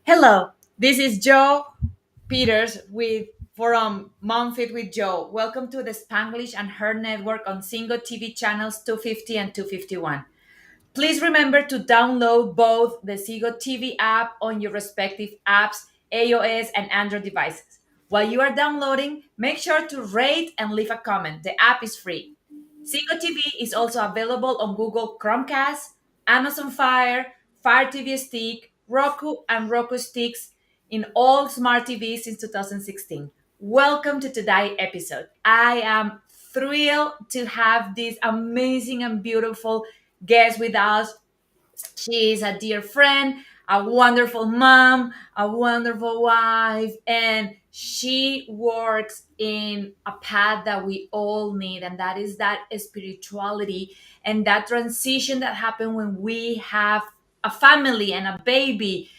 Hello, this is Joe Peters with from MomFit with Joe. Welcome to the Spanglish and Her Network on Single TV channels 250 and 251. Please remember to download both the Sigo TV app on your respective apps, iOS and Android devices. While you are downloading, make sure to rate and leave a comment. The app is free. Sigo TV is also available on Google Chromecast, Amazon Fire TV Stick, Roku, and Roku Sticks in all smart TVs since 2016. Welcome to today's episode. I am thrilled to have this amazing and beautiful guest with us. She is a dear friend, a wonderful mom, a wonderful wife, and she works in a path that we all need, and that is that spirituality and that transition that happens when we have a family and a baby.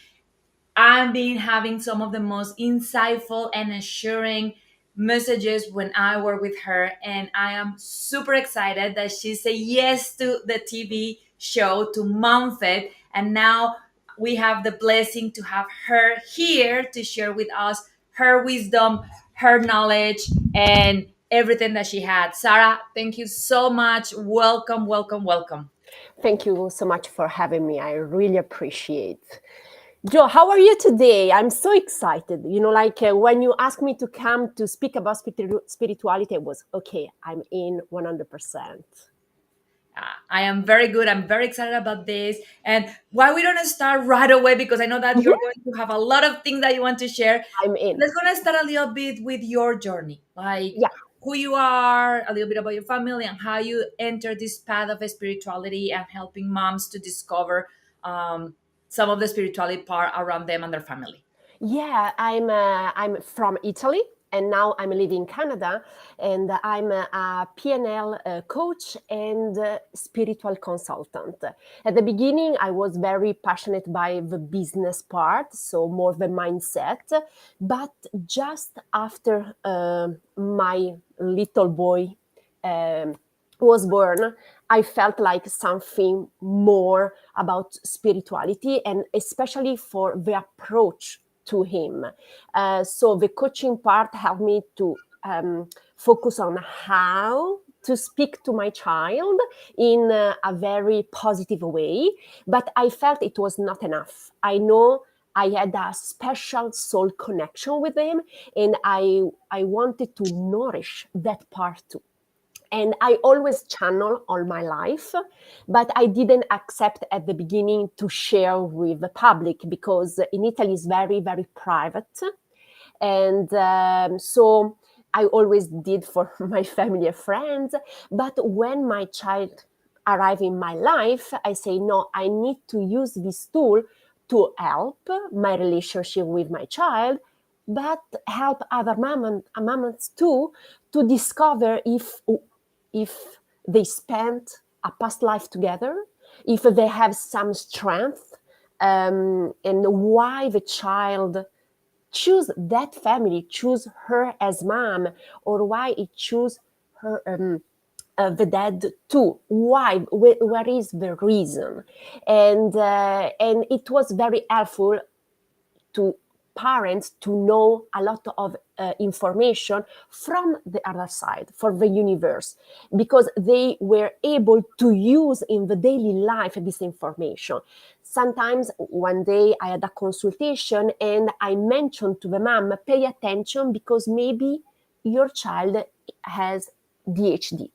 I've been having some of the most insightful and assuring messages when I work with her, and I am super excited that she said yes to the TV show to MomFit, and now we have the blessing to have her here to share with us her wisdom, her knowledge, and everything that she had. Sarah, thank you so much. Welcome, welcome, welcome. Thank you so much for having me. I really appreciate. Joe, how are you today? I'm so excited. When you asked me to come to speak about spirituality, I was okay. I'm in 100%. I am very good. I'm very excited about this. And why we don't start right away, because I know that Mhm. you're going to have a lot of things that you want to share. I'm in. Let's gonna start a little bit with your journey, like Yeah. who you are, a little bit about your family, and how you enter this path of spirituality and helping moms to discover some of the spirituality part around them and their family. Yeah, I'm from Italy and now I'm living in Canada, and I'm a PNL coach and spiritual consultant. At the beginning, I was very passionate by the business part, so more the mindset. But just after my little boy was born, I felt like something more about spirituality, and especially for the approach to him. So the coaching part helped me to focus on how to speak to my child in a very positive way, but I felt it was not enough. I know I had a special soul connection with him, and I wanted to nourish that part too. And I always channel all my life, but I didn't accept at the beginning to share with the public because in Italy it's very, very private. And so I always did for my family and friends. But when my child arrived in my life, I say, no, I need to use this tool to help my relationship with my child, but help other mamas too to discover if they spent a past life together, if they have some strength, and why the child choose that family, choose her as mom, or why it choose her the dad too. Why? Where is the reason? And it was very helpful to parents to know a lot of information from the other side, for the universe, because they were able to use in the daily life this information. Sometimes one day I had a consultation and I mentioned to the mom, pay attention because maybe your child has DHD.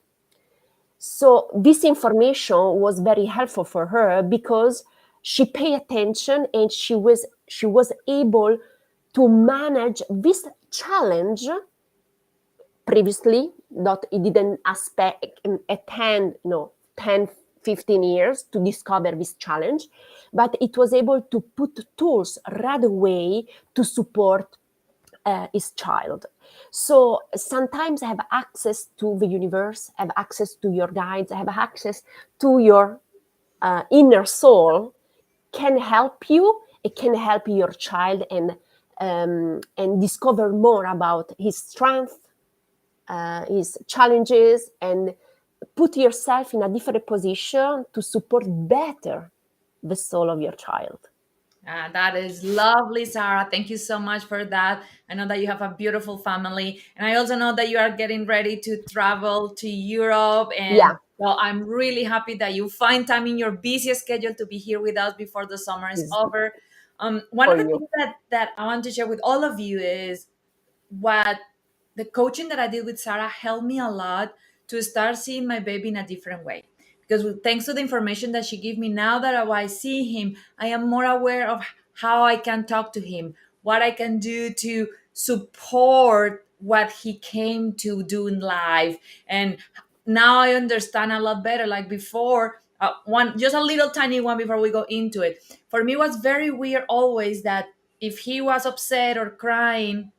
So this information was very helpful for her because she paid attention and she was able to manage this challenge previously that it didn't expect attend 10 15 years to discover this challenge, but it was able to put tools right away to support his child. So sometimes have access to the universe, have access to your guides, have access to your inner soul can help you. It can help your child and discover more about his strength, his challenges, and put yourself in a different position to support better the soul of your child. That is lovely, Sarah. Thank you so much for that. I know that you have a beautiful family, and I also know that you are getting ready to travel to Europe. And Yeah, well, I'm really happy that you find time in your busy schedule to be here with us before the summer is is over. One for of the you. things that I want to share with all of you is what the coaching that I did with Sarah helped me a lot to start seeing my baby in a different way. Because thanks to the information that she gave me, now that I see him, I am more aware of how I can talk to him, what I can do to support what he came to do in life. And now I understand a lot better. Like before, one just a little tiny one before we go into it. For me, it was very weird always that if he was upset or crying,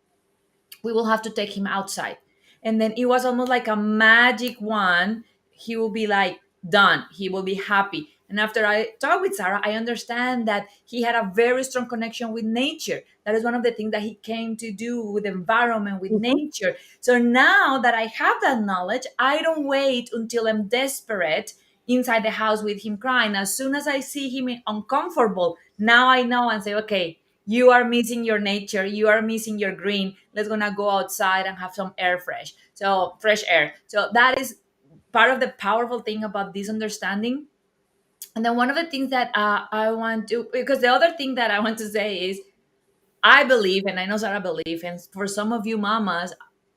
we will have to take him outside. And then it was almost like a magic one. He will be like done. He will be happy. And after I talk with Sarah, I understand that he had a very strong connection with nature. That is one of the things that he came to do with the environment, with Mhm. nature. So now that I have that knowledge, I don't wait until I'm desperate inside the house with him crying. As soon as I see him uncomfortable, now I know and say, okay, you are missing your nature, you are missing your green, let's gonna go outside and have some fresh air. So that is part of the powerful thing about this understanding. And then one of the things that I want to, because the other thing that I want to say is, I believe, and I know Sarah believe, and for some of you mamas,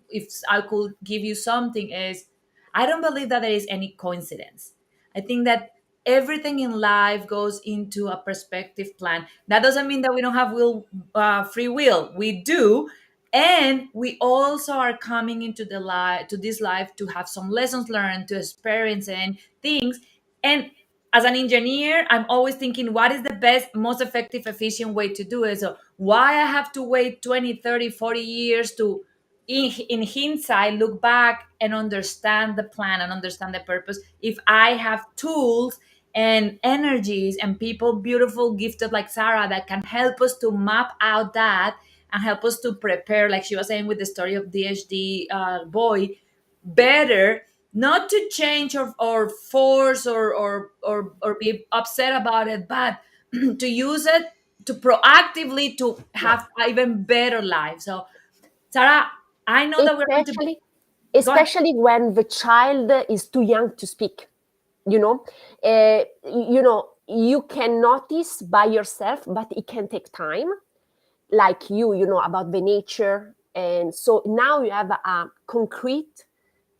if I could give you something, is I don't believe that there is any coincidence. I think that everything in life goes into a perspective plan. That doesn't mean that we don't have free will. We do, and we also are coming into the life to this life to have some lessons learned, to experience and things. And as an engineer, I'm always thinking, what is the best, most effective, efficient way to do it? So why I have to wait 20, 30, 40 years to, in hindsight, look back and understand the plan and understand the purpose if I have tools and energies and people beautiful, gifted like Sarah that can help us to map out that and help us to prepare, like she was saying with the story of DHD boy, better, not to change or force or be upset about it, but to use it to proactively to Yeah. have even better life. So Sarah, I know that we're going to Especially go ahead. especially when the child is too young to speak, you know. You can notice by yourself, but it can take time, like about the nature. And so now you have a concrete,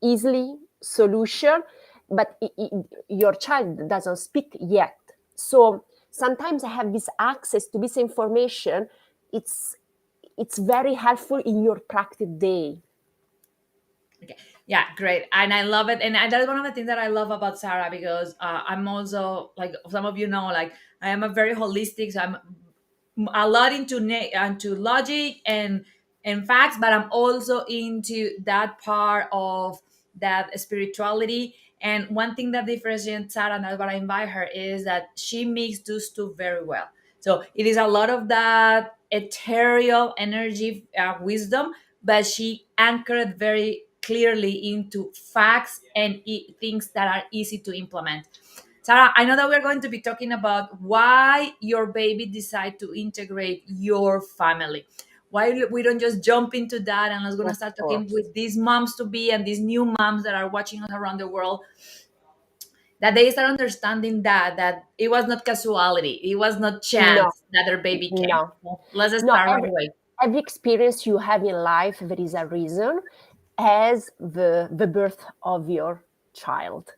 easily solution, but your child doesn't speak yet. So sometimes I have this access to this information. It's it's very helpful in your practice day. Okay. Yeah, great. And I love it. And that's one of the things that I love about Sarah, because I'm also, like some of you know, like I am a very holistic. So I'm a lot into logic and facts, but I'm also into that part of that spirituality. And one thing that differentiates Sarah, and that's what I invite her, is that she mixes those two very well. So it is a lot of that ethereal energy, wisdom, but she anchored very clearly into facts and things that are easy to implement. Sarah, I know that we're going to be talking about why your baby decided to integrate your family. Why we don't just jump into that, and let's gonna Of start talking course. with these moms to be and these new moms that are watching us around the world, that they start understanding that it was not casuality, it was not No, chance that their baby came. no, So let's no. start right Every, away. every experience you have in life, there is a reason, as the birth of your child.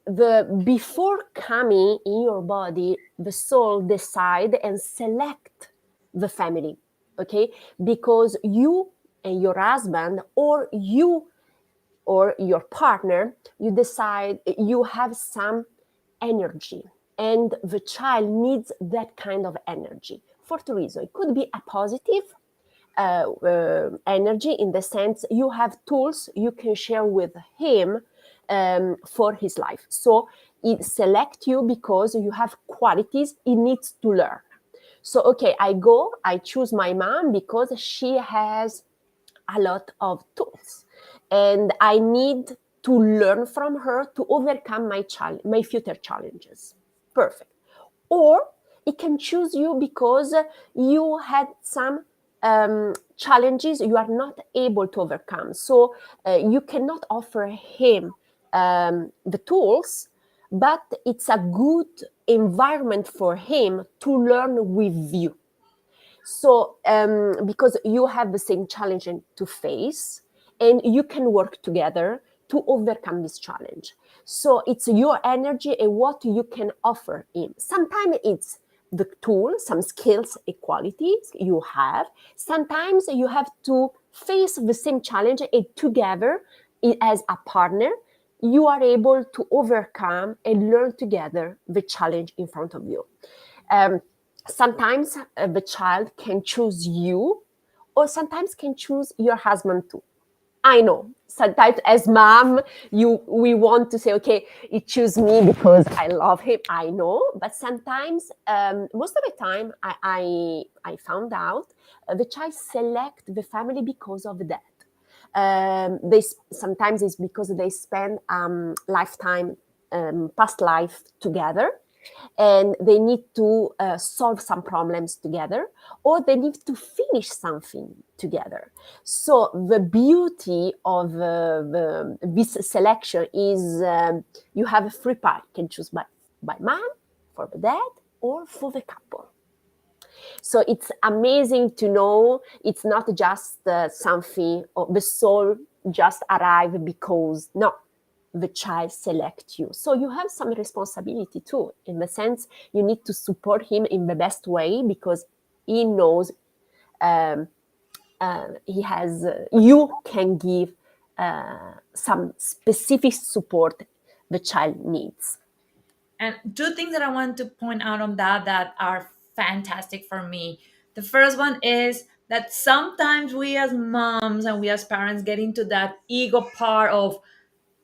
The before coming in your body, the soul decide and select the family, okay? Because you and your husband, or you or your partner, you decide you have some energy, and the child needs that kind of energy for two reasons. It could be a positive energy, in the sense you have tools you can share with him for his life. So it select you because you have qualities he needs to learn. So okay, I choose my mom because she has a lot of tools, and I need to learn from her to overcome my future challenges. Perfect. Or It can choose you because you had some challenges you are not able to overcome. So you cannot offer him the tools, but it's a good environment for him to learn with you. So, because you have the same challenge to face, and you can work together to overcome this challenge. So, it's your energy and what you can offer him. Sometimes it's the tool, some skills and qualities you have. Sometimes you have to face the same challenge, and together, as a partner, you are able to overcome and learn together the challenge in front of you. Um, Sometimes the child can choose you, or sometimes can choose your husband too. I know sometimes as mom, we want to say, okay, he choose me because I love him. I know, but sometimes, most of the time, I found out the child select the family because of that. They sometimes it's because they spend lifetime, past life together, and they need to solve some problems together, or they need to finish something together. So the beauty of this selection is, you have a free part. You can choose by mom, for the dad, or for the couple. So it's amazing to know it's not just something, or the soul just arrive because, no, the child select you. So you have some responsibility too, in the sense you need to support him in the best way, because he knows, um, he has, you can give some specific support the child needs. And two things that I want to point out on that are fantastic for me. The first one is that sometimes we as moms and we as parents get into that ego part of,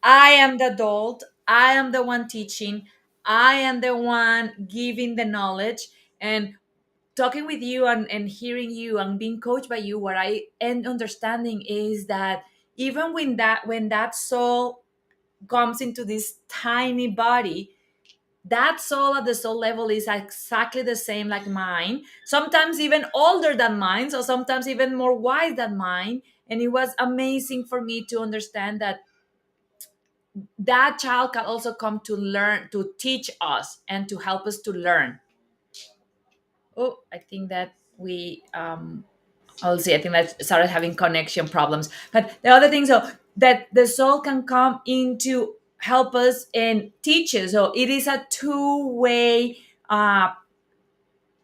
I am the adult, I am the one teaching, I am the one giving the knowledge. And talking with you and hearing you and being coached by you, what I end understanding is that even when that soul comes into this tiny body, that soul at the soul level is exactly the same like mine, sometimes even older than mine, so sometimes even more wise than mine. And it was amazing for me to understand that that child can also come to learn, to teach us and to help us to learn. Oh, I think that we I'll see. I think that started having connection problems. But the other thing, so that the soul can come in to help us and teach us. So it is a two-way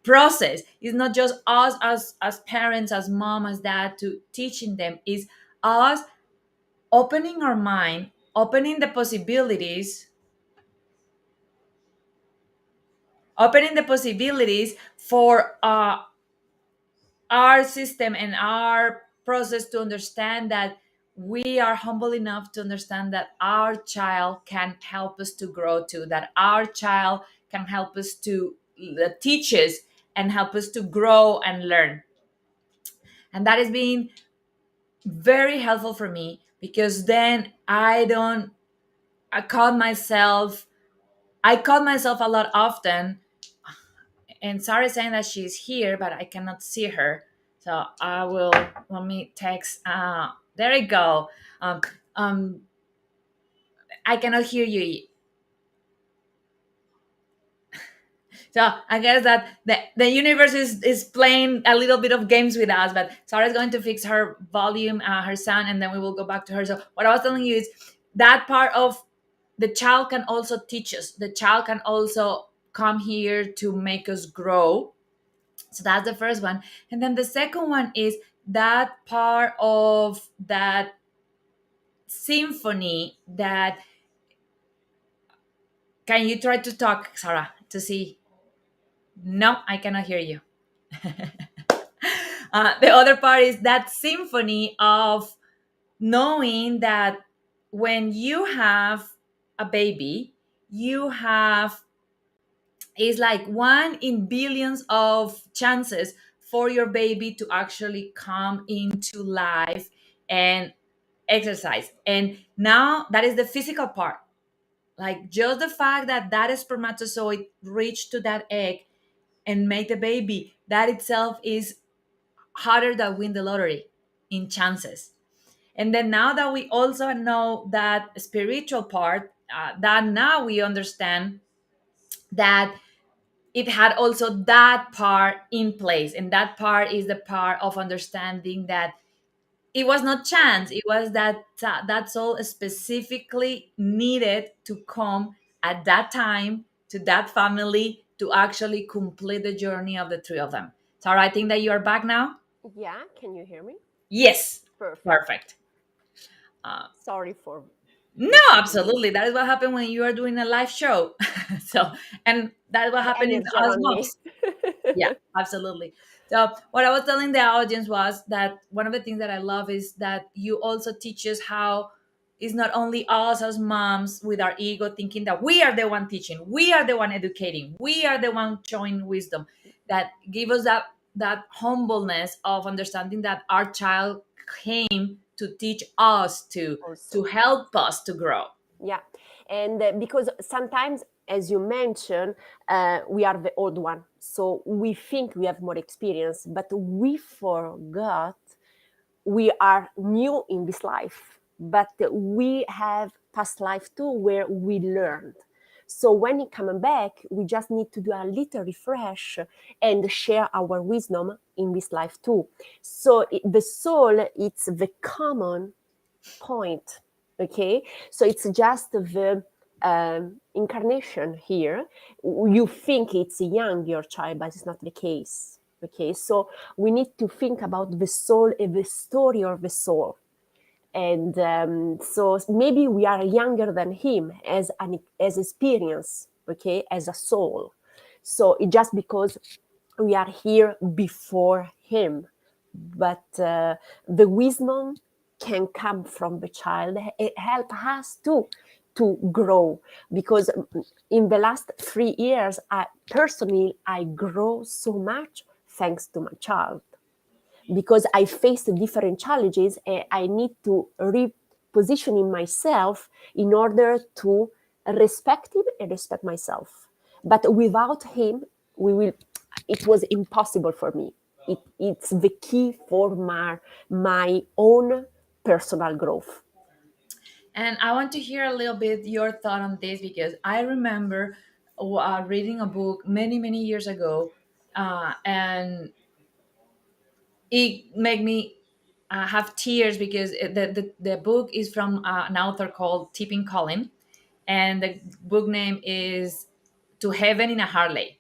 process. It's not just us as parents, as mom, as dad, to teaching them. Is us opening our mind, opening the possibilities for our system and our process to understand that we are humble enough to understand that our child can help us to grow too, that our child can help us to teach us and help us to grow and learn. And that has been very helpful for me, because then I caught myself I caught myself a lot often. And Sarah is saying that she's here, but I cannot see her. So I will, let me text. There we go. Um, um, I cannot hear you. So I guess that the universe is playing a little bit of games with us, but Sarah is going to fix her volume, her sound, and then we will go back to her. So what I was telling you is that part of the child can also teach us. The child can also come here to make us grow. So that's the first one. And then the second one is that part of that symphony that, can you try to talk, Sarah, to see? No, I cannot hear you. The other part is that symphony of knowing that when you have a baby, you have, is like one in billions of chances for your baby to actually come into life and exercise. And now that is the physical part, like just the fact that that spermatozoid reached to that egg, and make the baby, that itself is harder than win the lottery in chances. And then now that we also know that spiritual part, that now we understand that it had also that part in place, and that part is the part of understanding that it was not chance, it was that that soul specifically needed to come at that time to that family to actually complete the journey of the three of them. Sarah, I think that you are back now. Yeah, can you hear me? Yes. Perfect. Perfect. uh, Sorry for no, this absolutely, that is what happened when you are doing a live show. So, and that's what the happened in energy us around me. moms. Yeah, absolutely. So what I was telling the audience was that one of the things that I love is that you also teach us how it's not only us as moms with our ego thinking that we are the one teaching, we are the one educating, we are the one showing wisdom, that give us that humbleness of understanding that our child came to teach us, to Also. help us to grow. Yeah, and because sometimes, as you mentioned, we are the old one, so we think we have more experience, but we forgot we are new in this life, but we have past life too where we learned. So when it coming back, we just need to do a little refresh and share our wisdom in this life too. So the soul, it's the common point. Okay, so it's just the incarnation here. You think it's young, your child, but it's not the case. Okay, so we need to think about the soul and the story of the soul. And so maybe we are younger than him as experience, okay, as a soul. So it just because we are here before him, but the wisdom can come from the child. It help us to grow, because in the last 3 years, I grow so much thanks to my child, because I faced different challenges and I need to repositioning myself in order to respect him and respect myself. But without him, we will. It was impossible for me. It's the key for my own personal growth. And I want to hear a little bit your thought on this, because I remember reading a book many, many years ago, and it made me have tears, because the book is from an author called Tipping Collin, and the book name is To Heaven in a Harley.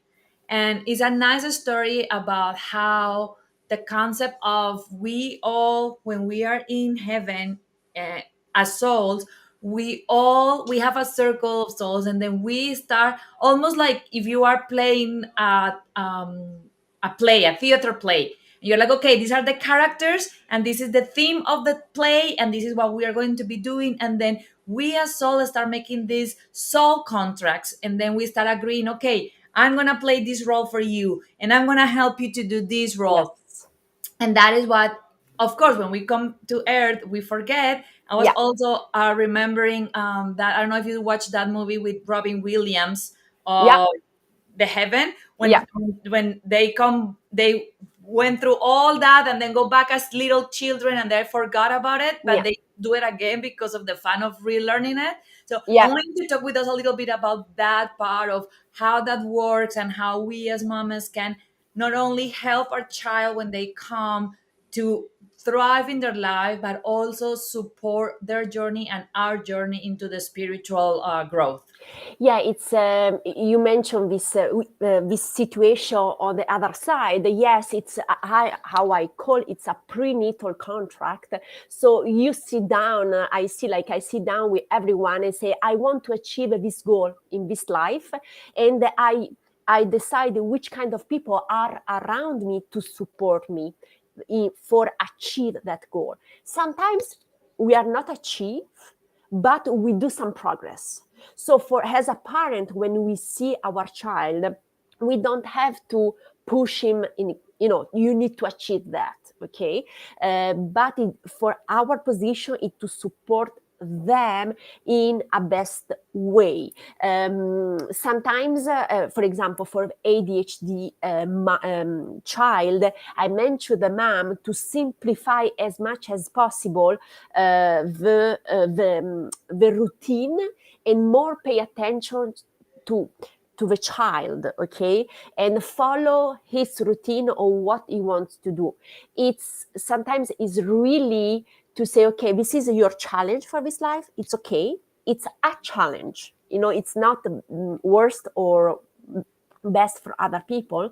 And it's a nice story about how the concept of we all, when we are in heaven, uh, as souls, we have a circle of souls, and then we start almost like if you are playing a play, a theater play. You're like, okay, these are the characters, and this is the theme of the play, and this is what we are going to be doing. And then we as souls start making these soul contracts, and then we start agreeing, okay, I'm gonna play this role for you, and I'm gonna help you to do this role. Yes. And that is what, of course, when we come to earth, we forget. I was Yeah. also remembering that, I don't know if you watched that movie with Robin Williams, Yeah. uh, the heaven, Yeah. when they come, they went through all that and then go back as little children, and they forgot about it, but Yeah. they do it again because of the fun of relearning it. So I Yeah. want you to talk with us a little bit about that part of how that works, and how we as mamas can not only help our child when they come to thrive in their life, but also support their journey and our journey into the spiritual growth. Yeah, it's you mentioned this situation on the other side. Yes, it's how I call it's a prenatal contract. So you sit down. I sit down with everyone and say, I want to achieve this goal in this life, and I decide which kind of people are around me to support me for achieve that goal. Sometimes we are not achieve, but we do some progress. So for as a parent, when we see our child, we don't have to push him in, you need to achieve that. Okay. But for our position is to support them in a best way. Sometimes, for example, for ADHD child, I mention the mom to simplify as much as possible the routine, and more pay attention to the child, okay, and follow his routine or what he wants to do. It's sometimes is really to say, okay, this is your challenge for this life. It's okay. It's a challenge. It's not the worst or best for other people,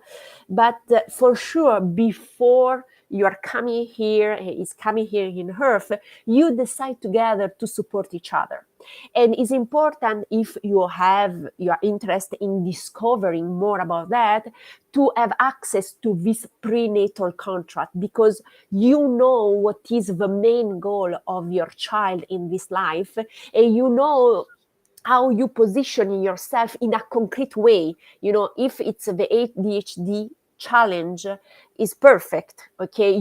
but for sure, before you are coming here, is coming here in Earth, you decide together to support each other. And it's important, if you are interested in discovering more about that, to have access to this prenatal contract, because you know what is the main goal of your child in this life, and you know how you position yourself in a concrete way. If it's the ADHD challenge is perfect, okay,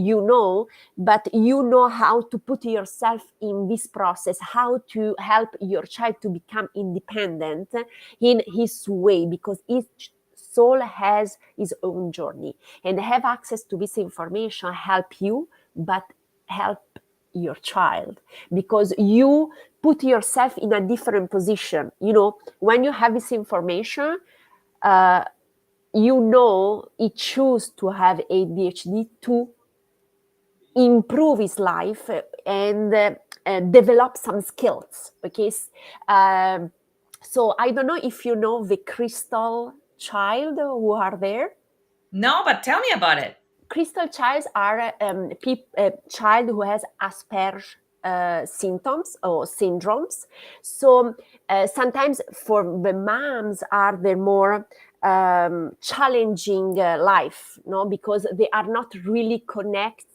but you know how to put yourself in this process, how to help your child to become independent in his way, because each soul has his own journey, and have access to this information help you, but help your child, because you put yourself in a different position. When you have this information, he choose to have ADHD to improve his life and develop some skills. Okay, so I don't know if you know the crystal child who are there. No, but tell me about it. Crystal childs are a child who has Asperger's symptoms or syndromes. So sometimes for the moms are the more challenging life, because they are not really connected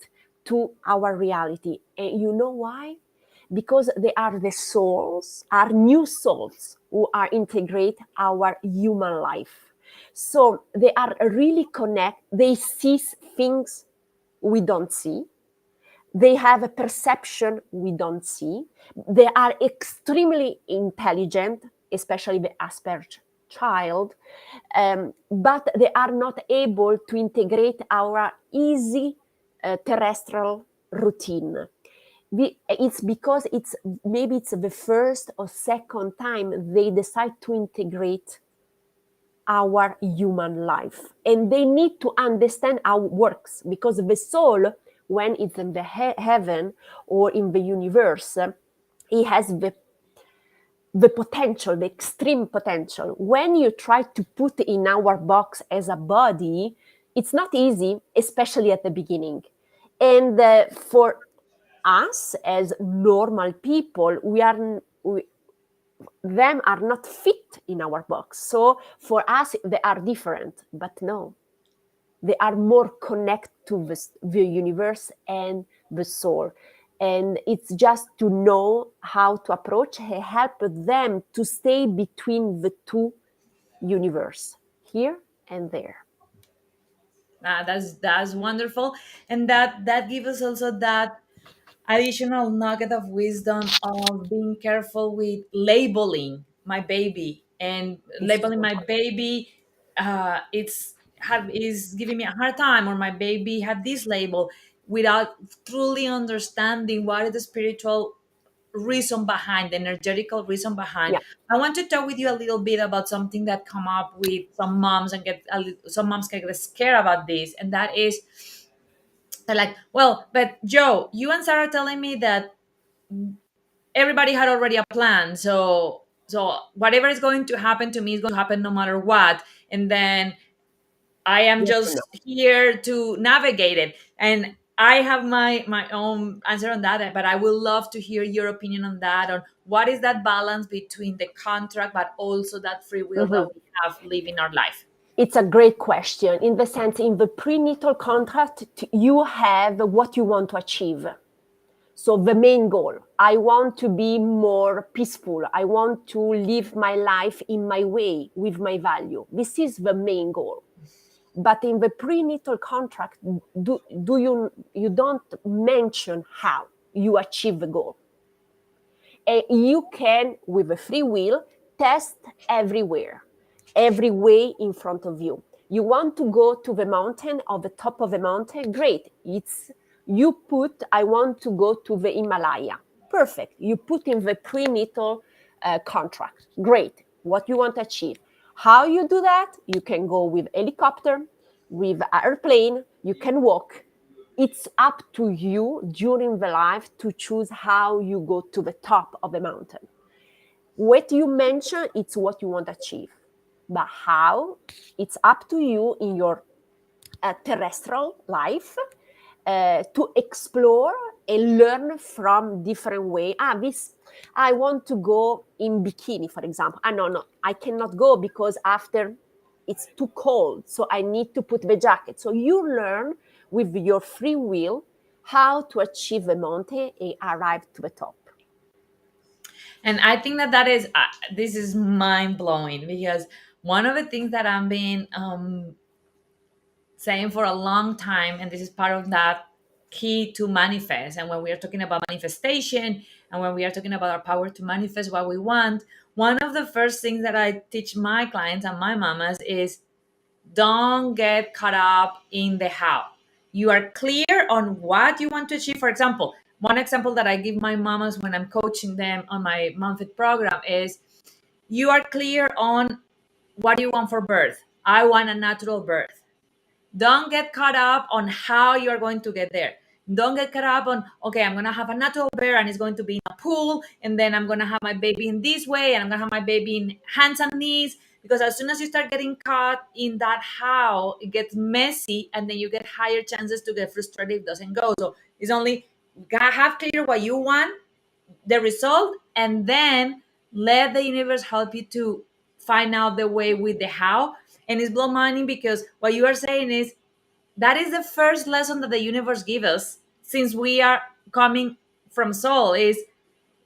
to our reality. And you know why? Because they are the souls, are new souls who are integrate our human life. So they are really connect. They see things we don't see. They have a perception we don't see. They are extremely intelligent, especially the Asperger child, but they are not able to integrate our easy terrestrial routine. It's because maybe it's the first or second time they decide to integrate our human life, and they need to understand how it works, because the soul, when it's in the heaven or in the universe, it has the potential, the extreme potential. When you try to put in our box as a body, it's not easy, especially at the beginning. And for us as normal people, them are not fit in our box. So for us, they are different, but no, they are more connected to the universe and the soul. And it's just to know how to approach, help them to stay between the two universe, here and there. That's wonderful, and that gives us also that additional nugget of wisdom of being careful with labeling my baby, and This is labeling my important. baby. Is giving me a hard time, or my baby had this label, without truly understanding what is the spiritual reason behind, the energetical reason behind. Yeah. I want to talk with you a little bit about something that come up with some moms, and some moms get scared about this, and that is, they're like, well, but Joe, you and Sarah telling me that everybody had already a plan, so whatever is going to happen to me is going to happen no matter what, and then I am Yes and no. just here to navigate it. And I have my own answer on that, but I would love to hear your opinion on that, on what is that balance between the contract but also that free will that Mhm. we have living our life. It's a great question, in the sense, in the prenatal contract, you have what you want to achieve. So the main goal, I want to be more peaceful. I want to live my life in my way with my value. This is the main goal. But in the prenatal contract, you don't mention how you achieve the goal. You can, with a free will, test everywhere, every way in front of you. You want to go to the mountain, or the top of the mountain, great. It's you put, I want to go to the Himalaya. Perfect. You put in the prenatal contract. Great. What you want to achieve. How you do that? You can go with helicopter, with airplane, you can walk. It's up to you during the life to choose how you go to the top of the mountain. What you mention, it's what you want to achieve. But how? It's up to you in your terrestrial life to explore and learn from different way. This I want to go in bikini, for example. No, I cannot go because after it's too cold, so I need to put the jacket. So you learn with your free will how to achieve the mountain and arrive to the top. And I think that that is this is mind blowing, because one of the things that I'm being saying for a long time, and this is part of that key to manifest. And when we are talking about manifestation, and when we are talking about our power to manifest what we want, one of the first things that I teach my clients and my mamas is, don't get caught up in the how. You are clear on what you want to achieve. For example, one example that I give my mamas when I'm coaching them on my MomFit program is, you are clear on what you want for birth. I want a natural birth. Don't get caught up on how you're going to get there. Don't get caught up on, okay, I'm going to have a natural birth and it's going to be in a pool. And then I'm going to have my baby in this way. And I'm going to have my baby in hands and knees. Because as soon as you start getting caught in that how, it gets messy. And then you get higher chances to get frustrated if it doesn't go. So it's only, have clear what you want, the result, and then let the universe help you to find out the way with the how. And it's blow money, because what you are saying is, that is the first lesson that the universe gives us since we are coming from soul, is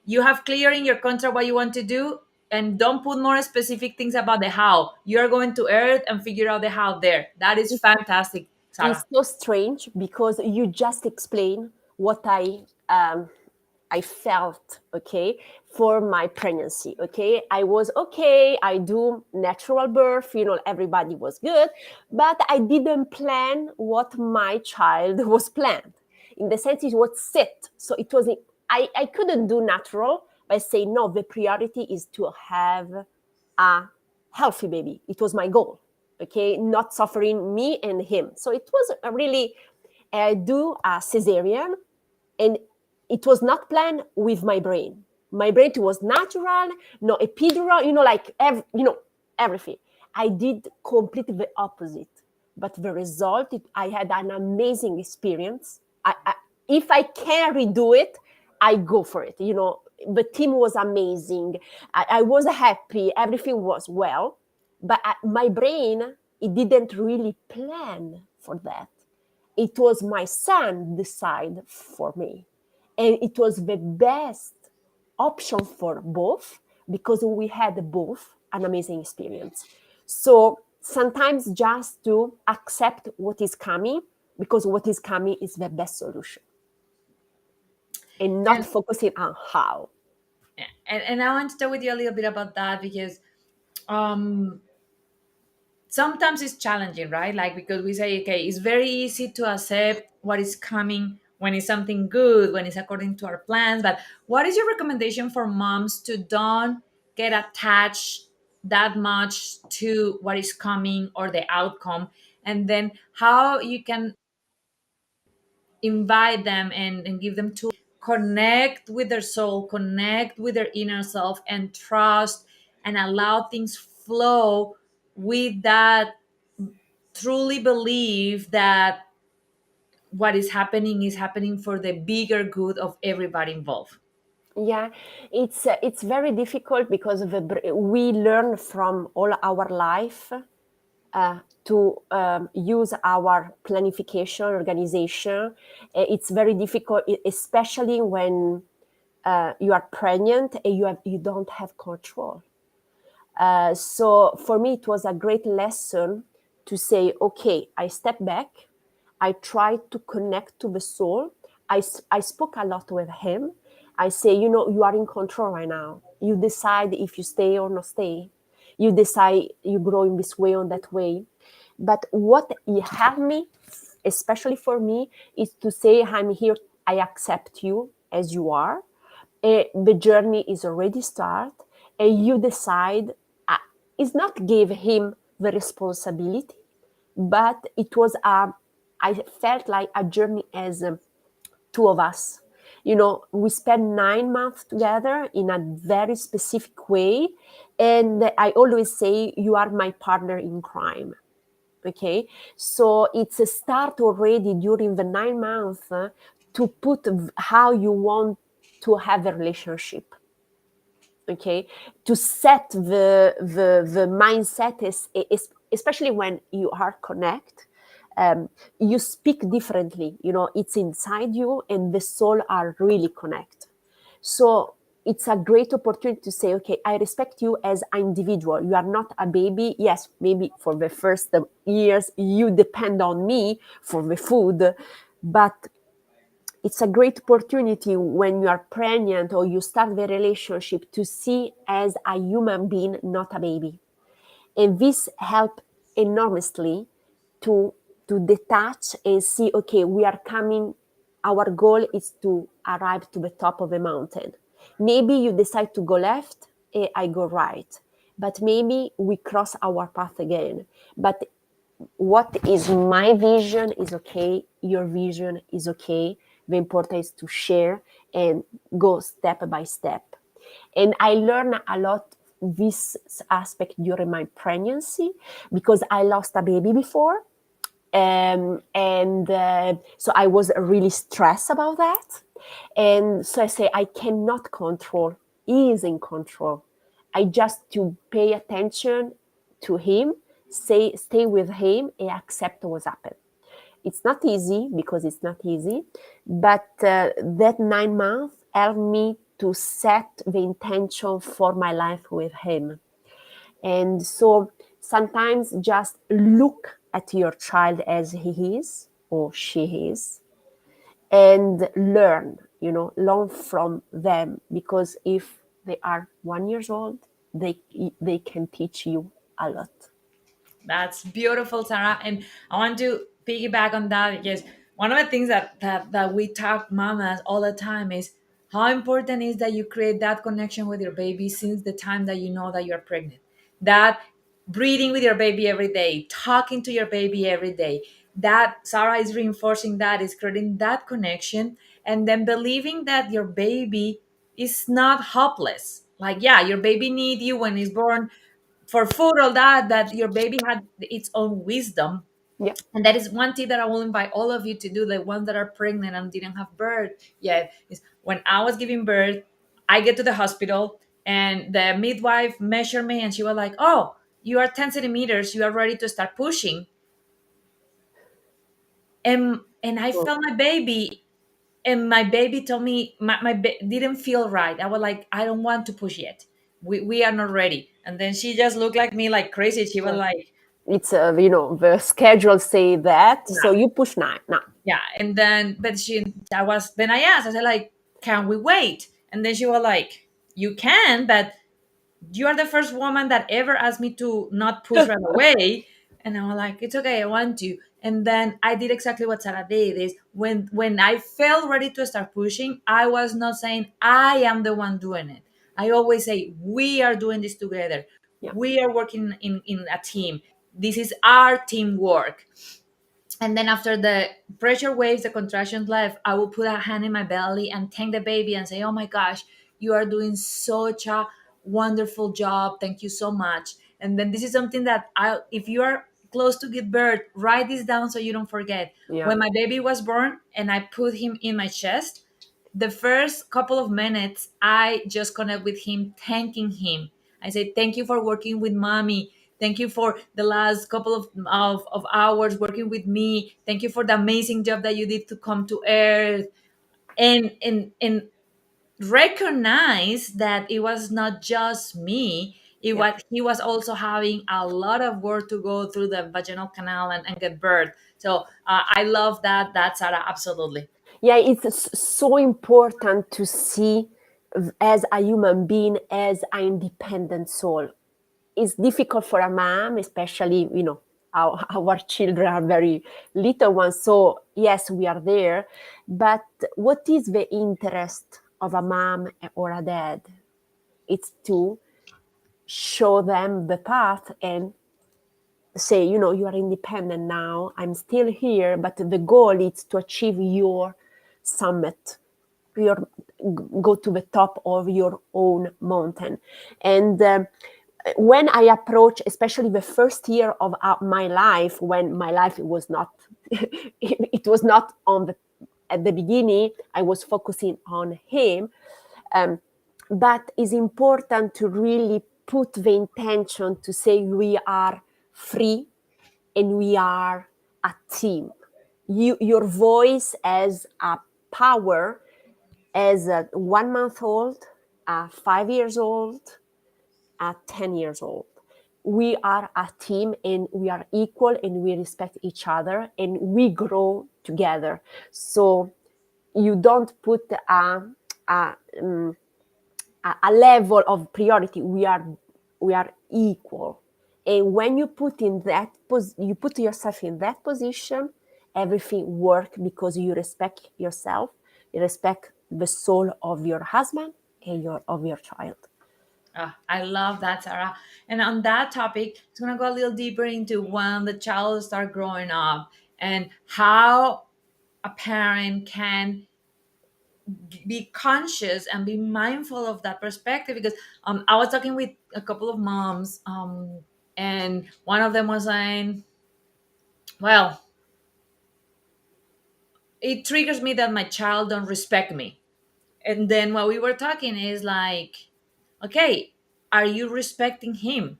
you have clear in your contract what you want to do, and don't put more specific things about the how. You're going to earth and figure out the how there. That is fantastic, It's Sarah. so strange because you just explain what I felt, okay, for my pregnancy, okay. I was okay, I do natural birth, everybody was good, but I didn't plan what my child was planned. In the sense it was set, so it was, I couldn't do natural by saying, no, the priority is to have a healthy baby. It was my goal, okay, not suffering me and him. So it was a really, I do a cesarean, and it was not planned with my brain. My brain was natural, no epidural, like everything. I did completely the opposite, but the result, I had an amazing experience. If I can redo it, I go for it. The team was amazing. I was happy. Everything was well, but my brain, it didn't really plan for that. It was my son decide for me, and it was the best option for both, because we had both an amazing experience. So sometimes just to accept what is coming, because what is coming is the best solution, and not And focusing on how. and I want to talk with you a little bit about that, because um sometimes it's challenging, right? Like, because we say, okay, it's very easy to accept what is coming when it's something good, when it's according to our plans. But what is your recommendation for moms to don't get attached that much to what is coming or the outcome? And then how you can invite them and give them to connect with their soul, connect with their inner self, and trust and allow things flow with that, truly believe that what is happening for the bigger good of everybody involved. Yeah, it's very difficult because we learn from all our life to use our planification organization. It's very difficult, especially when you are pregnant and you don't have control. So for me, it was a great lesson to say, okay, I step back. I tried to connect to the soul. I spoke a lot with him. I say, you are in control right now. You decide if you stay or not stay. You decide you grow in this way or that way. But what you helped me, especially for me, is to say, I'm here, I accept you as you are. The journey is already started, and you decide, uh, it's not give him the responsibility, but it was I felt like a journey as two of us. We spent 9 months together in a very specific way, and I always say you are my partner in crime. Okay, so it's a start already during the 9 months, to put how you want to have a relationship. Okay, to set the mindset is especially when you are connect. You speak differently. It's inside you, and the soul are really connect. So it's a great opportunity to say, okay, I respect you as an individual. You are not a baby. Yes, maybe for the first years you depend on me for the food, but it's a great opportunity when you are pregnant or you start the relationship to see as a human being, not a baby. And this help enormously to detach and see, okay, we are coming, our goal is to arrive to the top of the mountain. Maybe you decide to go left, I go right, but maybe we cross our path again. But what is my vision is okay, your vision is okay. The important is to share and go step by step. And I learned a lot this aspect during my pregnancy, because I lost a baby before. And so I was really stressed about that. And so I say, I cannot control. He is in control. I just to pay attention to him, stay with him, and accept what's happened. It's not easy, because it's not easy, but that 9 months helped me to set the intention for my life with him. And so sometimes just look at your child as he is or she is, and learn from them, because if they are 1 years old, they can teach you a lot. That's beautiful, Sarah. And I want to piggyback on that. Yes, one of the things that we talk mamas all the time is how important is that you create that connection with your baby since the time that you know that you're pregnant. That breathing with your baby every day, talking to your baby every day. That Sarah is reinforcing that, is creating that connection, and then believing that your baby is not helpless. Like, yeah, your baby need you when it's born for food, all that your baby had its own wisdom. Yeah, And that is one tip that I will invite all of you to do, the ones that are pregnant and didn't have birth yet, is when I was giving birth, I get to the hospital and the midwife measured me and she was like, oh, you are 10 centimeters, you are ready to start pushing. And I so, felt my baby, and my baby told me didn't feel right. I was like, I don't want to push yet, we are not ready. And then she just looked like me like crazy. She was yeah. like, It's the schedule say that, so you push 9 now. yeah. And then but I asked, I said like, can we wait? And then she was like, you can, but you are the first woman that ever asked me to not push right away. And I was like, it's okay, I want to. And then I did exactly what Sarah did, is when I felt ready to start pushing, I was not saying I am the one doing it. I always say we are doing this together. Yeah, We are working in a team. This is our teamwork. And then after the pressure waves, the contractions left, I will put a hand in my belly and thank the baby and say, oh my gosh, you are doing such a wonderful job. Thank you so much. And then this is something that if you are close to give birth, write this down so you don't forget. yeah, When my baby was born and I put him in my chest, the first couple of minutes, I just connect with him, thanking him. I say, thank you for working with mommy. Thank you for the last couple of hours working with me. Thank you for the amazing job that you did to come to earth. And recognize that it was not just me. yeah. He was also having a lot of work to go through the vaginal canal and get birth. So I love that, Sarah, absolutely. Yeah, it's so important to see as a human being, as an independent soul. It's difficult for a mom, especially, our children are very little ones. So yes, we are there. But what is the interest of a mom or a dad? It's to show them the path and say, you are independent now. I'm still here, but the goal is to achieve your summit, your go to the top of your own mountain. And when I approach, especially the first year of my life, when my life was not, it was not on the at the beginning. I was focusing on him, um, but it's important to really put the intention to say we are free and we are a team. Your voice as a power, as a 1 month old, a 5 years old, at 10 years old. We are a team and we are equal and we respect each other and we grow together. So you don't put a, um, a level of priority. We are equal. And when you put you put yourself in that position, everything works because you respect yourself, you respect the soul of your husband and of your child. Ah, I love that, Sarah. And on that topic, it's gonna go a little deeper into when the child start growing up and how a parent can be conscious and be mindful of that perspective. Because I was talking with a couple of moms, and one of them was saying, "Well, it triggers me that my child don't respect me." And then what we were talking is like, okay, are you respecting him?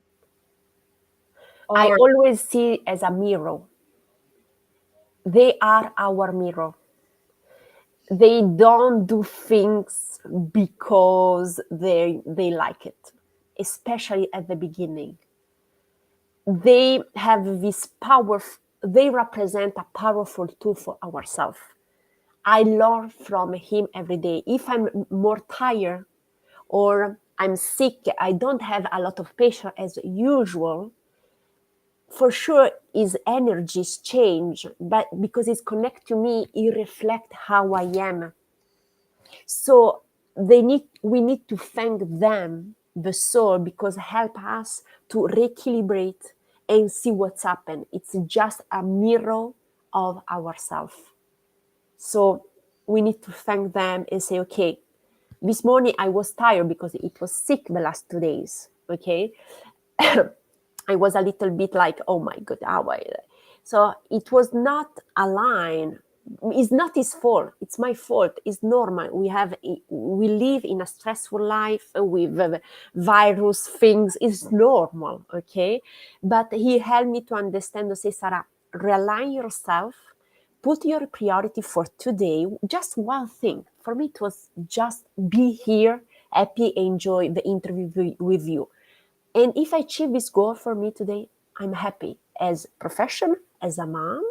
I Or always see as a mirror. They are our mirror. They don't do things because they like it, especially at the beginning. They have this power. They represent a powerful tool for ourselves. I learn from him every day. If I'm more tired or I'm sick, I don't have a lot of patience as usual. For sure his energies change, but because it's connected to me, it reflects how I am. So we need to thank them, the soul, because help us to recalibrate and see what's happened. It's just a mirror of ourselves. So we need to thank them and say, okay, this morning I was tired because it was sick the last 2 days. Okay. I was a little bit like, oh my God, how I. So it was not aligned. It's not his fault. It's my fault. It's normal. We live in a stressful life with virus things. It's normal, okay. But he helped me to understand. To say, Sarah, realign yourself. Put your priority for today. Just one thing. For me, it was just be here, happy, enjoy the interview with you. And if I achieve this goal for me today, I'm happy as a professional, as a mom,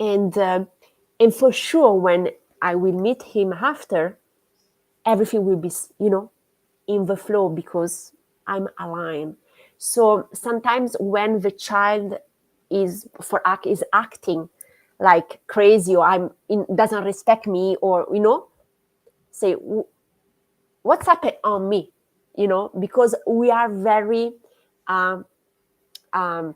and uh, and for sure when I will meet him after, everything will be in the flow because I'm aligned. So sometimes when the child is acting like crazy or doesn't respect me or say what's happened on me, because we are very um, um,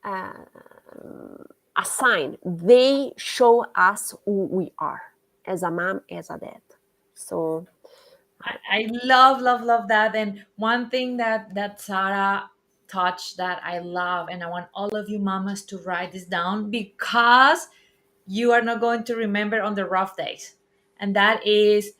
a sign. They show us who we are as a mom, as a dad. So I love, love, love that. And one thing that Sarah touched that I love, and I want all of you mamas to write this down because you are not going to remember on the rough days. And that is,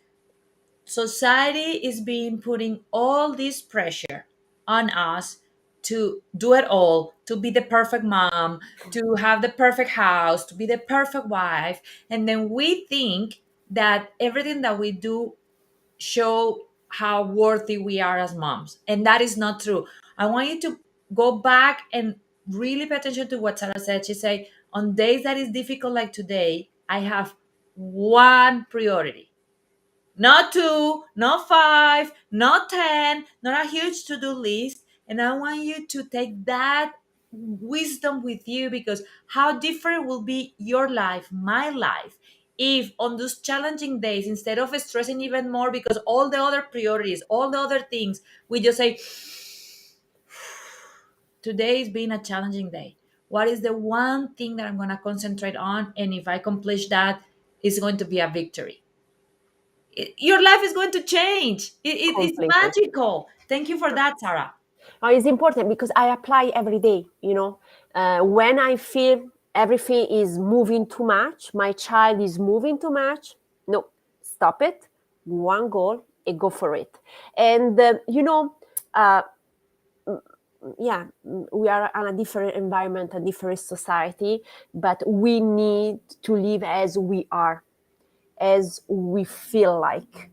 society is being putting all this pressure on us to do it all, to be the perfect mom, to have the perfect house, to be the perfect wife. And then we think that everything that we do show how worthy we are as moms. And that is not true. I want you to go back and really pay attention to what Sarah said. She said, on days that is difficult like today, I have one priority. Not two, not five, not 10, not a huge to do list. And I want you to take that wisdom with you, because how different will be your life, my life, if on those challenging days, instead of stressing even more because all the other priorities, all the other things, we just say, today is being a challenging day. What is the one thing that I'm going to concentrate on? And if I accomplish that, it's going to be a victory. Your life is going to change. It's completely. magical. Thank you for that, Sarah. It's important because I apply every day, when I feel everything is moving too much, my child is moving too much, no, stop it, one goal and go for it. And uh, yeah, we are in a different environment, a different society, but we need to live as we are, as we feel like.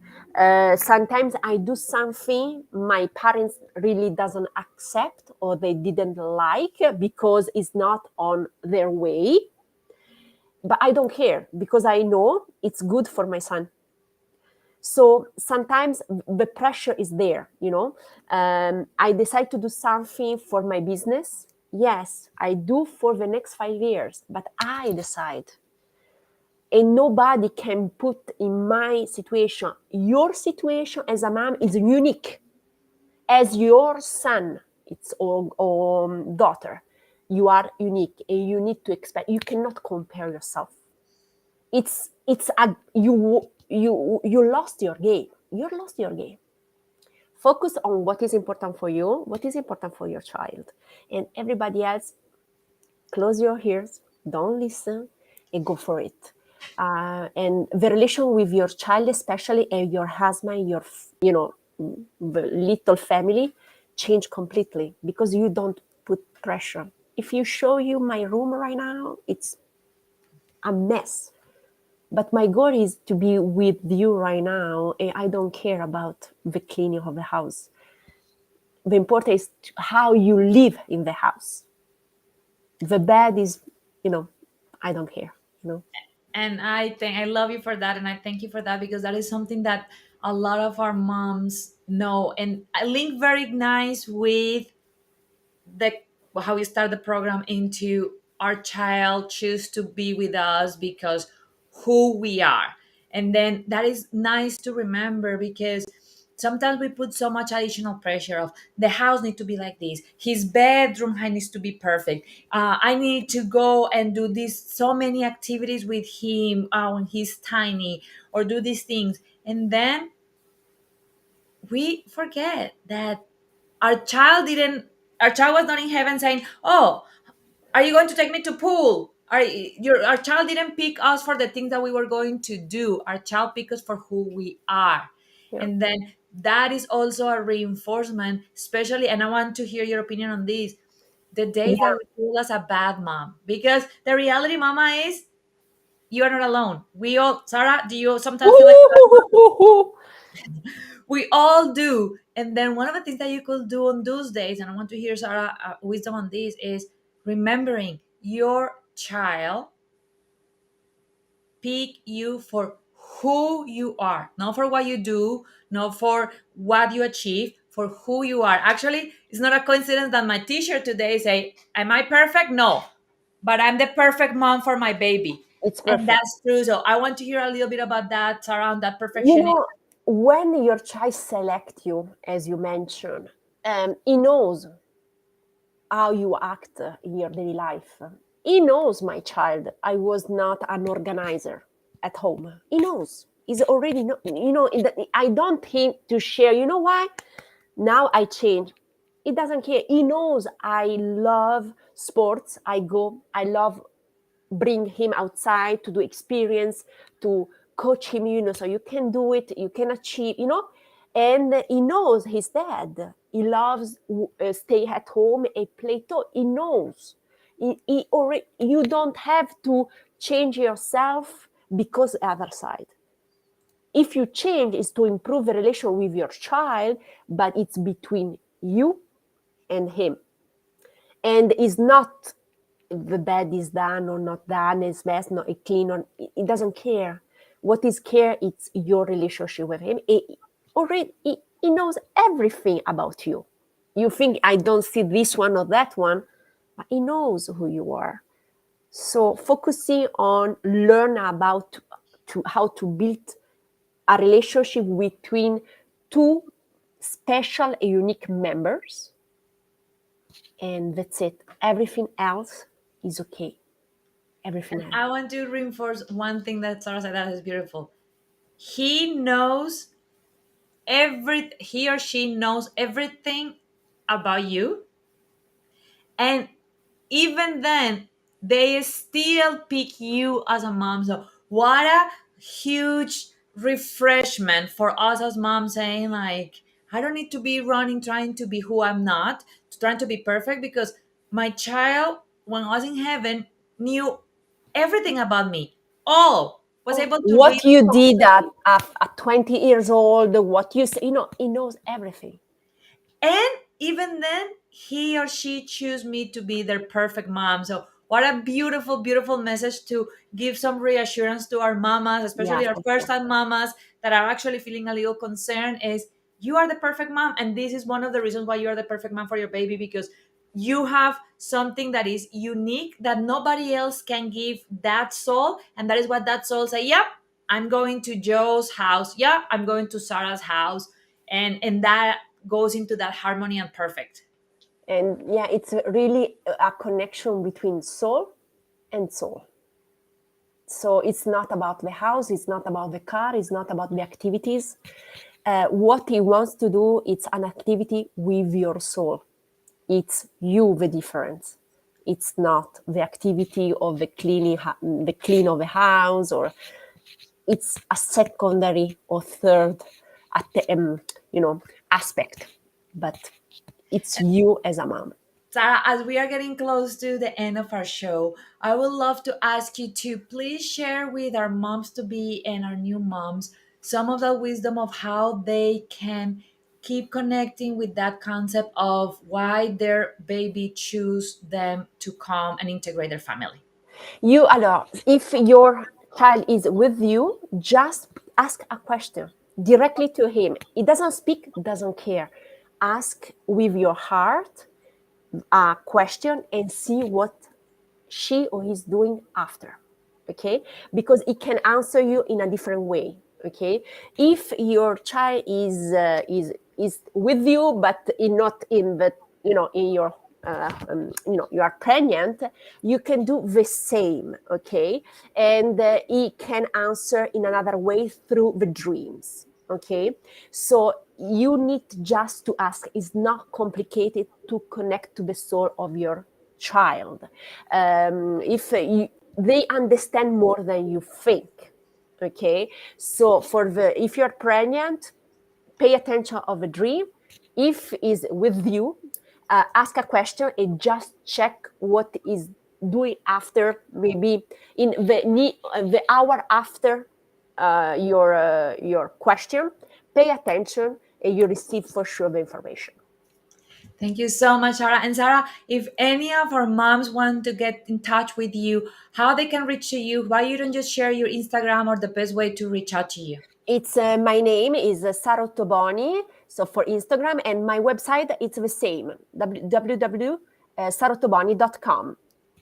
Sometimes I do something my parents really doesn't accept or they didn't like because it's not on their way, but I don't care because I know it's good for my son. So sometimes the pressure is there, I decide to do something for my business. Yes, I do for the next 5 years, but I decide, and nobody can put in my situation. Your situation as a mom is unique. As your son, it's or daughter, you are unique, and you need to expect. You cannot compare yourself. It's a you lost your game. You lost your game. Focus on what is important for you, what is important for your child, and everybody else. Close your ears, don't listen, and go for it. And the relation with your child, especially, and your husband, the little family, change completely because you don't put pressure. If you show you my room right now, it's a mess. But my goal is to be with you right now, and I don't care about the cleaning of the house. The important is how you live in the house. The bad is, you know, I don't care. And I love you for that, and I thank you for that, because that is something that a lot of our moms know. And I link very nice with the how we start the program into our child choose to be with us because who we are. And then that is nice to remember, because sometimes we put so much additional pressure of the house need to be like this, his bedroom height needs to be perfect, I need to go and do this so many activities with him when he's tiny, or do these things. And then we forget that our child didn't our child was not in heaven saying, oh, are you going to take me to pool? Our child didn't pick us for the things that we were going to do. Our child picked us for who we are. Yeah. And then that is also a reinforcement, especially, and I want to hear your opinion on this, the days that Yeah. we feel as a bad mom. Because the reality, mama, is you are not alone. We all, Sarah, do you sometimes feel like a bad mom? Woo-hoo-hoo-hoo-hoo. We all do. And then one of the things that you could do on those days, and I want to hear Sarah wisdom on this, is remembering your child pick you for who you are, not for what you do, not for what you achieve, for who you are. Actually, it's not a coincidence that my t-shirt today say, am I perfect? No, but I'm the perfect mom for my baby. It's And perfect. that's true. So I want to hear a little bit about that, around that You perfectionism. know, when your child select you, as you mentioned, he knows how you act in your daily life. He knows, my child, I was not an organizer at home. He knows. He's already know. I don't hint to share. You know why? Now I change. He doesn't care. He knows I love sports. I love bring him outside to do experience, to coach him, so you can do it, you can achieve. And he knows his dad. He loves stay at home and play toy. He knows. He already, you don't have to change yourself because the other side. If you change, is to improve the relation with your child, but it's between you and him. And it's not the bed is done or not done, it's mess, not clean, or it doesn't care. what is care, it's your relationship with him. He knows everything about you. You think I don't see this one or that one, but he knows who you are. So focusing on learn about to how to build a relationship between two special and unique members, and that's it. Everything else is okay. Everything else. I want to reinforce one thing that Sarah said that is beautiful. He knows he or she knows everything about you, and even then they still pick you as a mom. So what a huge refreshment for us as moms, saying like, I don't need to be running trying to be who I'm not, trying to be perfect, because my child, when I was in heaven, knew everything about me, all was Oh, able to read. what you did at 20 years old, what you say, he knows everything. And even then, he or she choose me to be their perfect mom. So what a beautiful, beautiful message to give some reassurance to our mamas, Yeah, especially our for first sure. time mamas that are actually feeling a little concerned, is you are the perfect mom. And this is one of the reasons why you are the perfect mom for your baby, because you have something that is unique that nobody else can give that soul. And that is what that soul say, yep, I'm going to Joe's house. Yeah, I'm going to Sarah's house. And that goes into that harmony and perfect. And yeah, it's really a connection between soul and soul. So it's not about the house, it's not about the car, it's not about the activities. What he wants to do, it's an activity with your soul. It's you the difference. It's not the activity of the the clean of the house, or it's a secondary or third at aspect, but it's you as a mom. Sarah, as we are getting close to the end of our show, I would love to ask you to please share with our moms to be and our new moms some of the wisdom of how they can keep connecting with that concept of why their baby choose them to come and integrate their family. Alors, if your child is with you, just ask a question directly to him. He doesn't speak, doesn't care. Ask with your heart a question and see what she or he's doing after. Okay, because it can answer you in a different way. Okay, if your child is with you but not in the in your you are pregnant, you can do the same. Okay, and he can answer in another way through the dreams. Okay, so you need just to ask. It's not complicated to connect to the soul of your child. If they understand more than you think. Okay, so if you're pregnant, pay attention of a dream. If is with you, ask a question and just check what is doing after, maybe in the hour after your question. Pay attention and you receive for sure the information. Thank you so much, Sarah. And Sarah, if any of our moms want to get in touch with you, how they can reach to you, why you don't just share your Instagram or the best way to reach out to you? It's my name is Sara Ottoboni, so for Instagram, and my website it's the same, www.saraottoboni.com.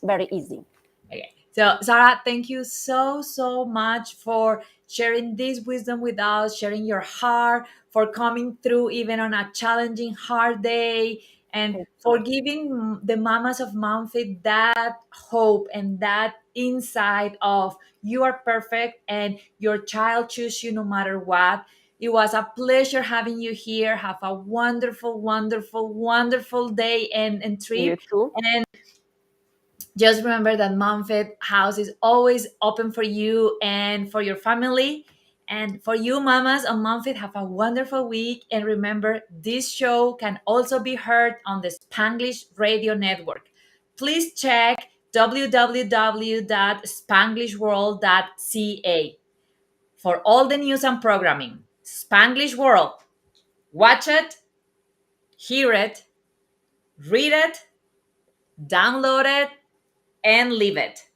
Very easy. Okay. So, Sarah, thank you so, so much for sharing this wisdom with us, sharing your heart, for coming through even on a challenging, hard day, and Thank you so for much. giving the mamas of MomFit that hope and that insight of you are perfect and your child chooses you no matter what. It was a pleasure having you here. Have a wonderful, wonderful, wonderful day and You trip. too. And just remember that MomFit House is always open for you and for your family. And for you, mamas on MomFit, have a wonderful week. And remember, this show can also be heard on the Spanglish Radio Network. Please check www.spanglishworld.ca for all the news and programming. Spanglish World. Watch it, hear it, read it, download it, and live it.